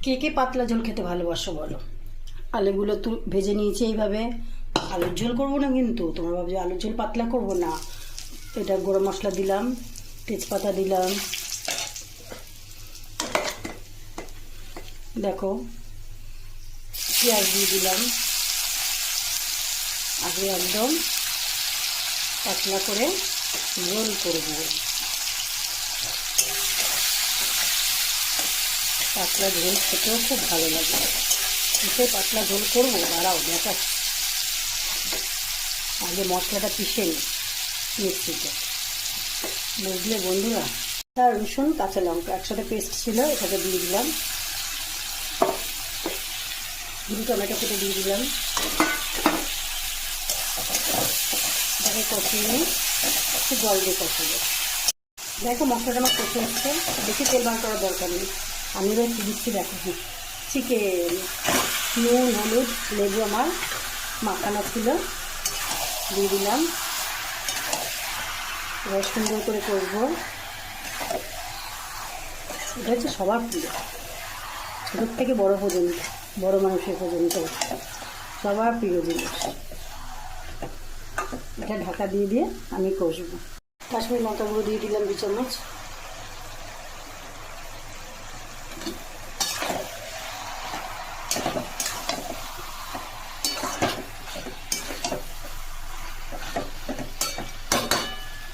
কে কে পাতলা ঝোল খেতে ভালোবাসো বলো। আলুগুলো ভেজে নিয়েছি এইভাবে। আলুর ঝোল করবো না, কিন্তু তোমরা ভাবছো আলুর ঝোল পাতলা করবো না। এটা গরম মশলা দিলাম, তেজপাতা দিলাম, দেখো পেঁয়াজ দিয়ে দিলাম। আগে একদম পাতলা করে ঝোল করবো। পাতলা ঝোল খেতেও খুব ভালো লাগে। কিসে পাতলা ঝোল করবো দাঁড়াও দেখা। আগে মশলাটা পিষে নিই মিক্সিতে, বুঝলে বন্ধুরা। তার রসুন কাঁচা লঙ্কা একসাথে পেস্ট ছিল, এটাকে দিয়ে দিলাম। দুটো টমেটো কেটে দিয়ে দিলাম। এটাকে কষিয়ে নিই, একটু জল দিয়ে কষাবো। দেখো মশলাটা আমার কষে হচ্ছে, বেশি তেল বার করার দরকার নেই। আমি এবার কী দিচ্ছি দেখো, চিকেন, নুন, হলুদ, লেবু আমার মাখানো ছিল, দিয়ে দিলাম। এবার সুন্দর করে করবো। এটা হচ্ছে সবার প্রিয়, ছোটোর থেকে বড় পর্যন্ত, বড় মানুষের পর্যন্ত সবার প্রিয় জিনিস। এটা ঢাকা দিয়ে দিয়ে আমি কষবো। কাশ্মীর লঙ্কা গুঁড়ো দিয়ে দিলাম 2 চামচ।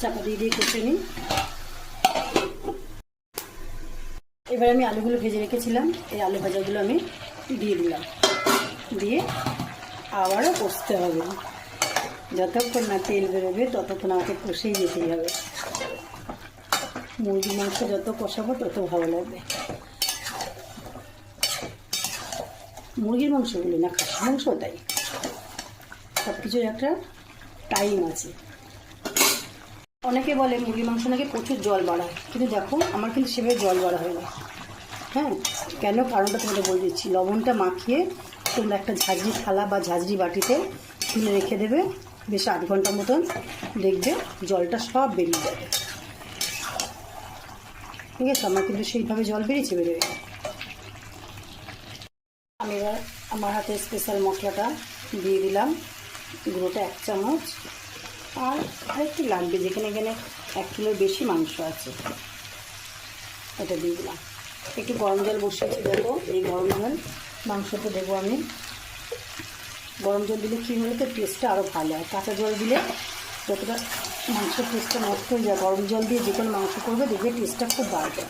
চাপা দিয়ে দিয়ে কষে নিই। এবার আমি আলুগুলো ভেজে রেখেছিলাম, এই আলু ভাজাগুলো আমি দিয়ে দিলাম। দিয়ে আবারও কষতে হবে, যতক্ষণ না তেল বেরোবে ততক্ষণ আমাকে কষেই যেতেই হবে। মুরগির মাংস যত কষাবো তত ভালো লাগবে। মুরগির মাংস বলি না, খাসির মাংস তাই, সব কিছুর একটা টাইম আছে। অনেকে বলে মুরগির মাংস নাকি প্রচুর জল বাড়ায়, কিন্তু দেখো আমার কিন্তু সেভাবে জল বাড়া হয় না। হ্যাঁ, কেন কারণটা তোমাদের বলে দিচ্ছি। লবণটা মাখিয়ে তোমরা একটা ঝাঁঝরি থালা বা ঝাঁঝরি বাটিতে তুলে রেখে দেবে, বেশ 8 ঘন্টা মতন, দেখবে জলটা সব বেরিয়ে যাবে। ঠিক আছে, আমার কিন্তু সেইভাবে জল বেরিয়েছে বেরোয়। আমি এবার আমার হাতে স্পেশাল মশলাটা দিয়ে দিলাম, গুঁড়োটা 1 চামচ। আর আরেকটু লাগবে, যেখানে এখানে 1 কিলোর বেশি মাংস আছে, এটা দিয়ে দিলাম। একটু গরম জল বসিয়েছি, দেবো এই গরম জল মাংসতে দেবো আমি। গরম জল দিলে কী হলে তো টেস্টটা আরও ভালো হয়। কাঁচা জল দিলে যতটা মাংসের টেস্টটা নষ্ট হয়ে যায়, গরম জল দিয়ে যে কোনো মাংস করবে দেখবে টেস্টটা খুব বাড়বে।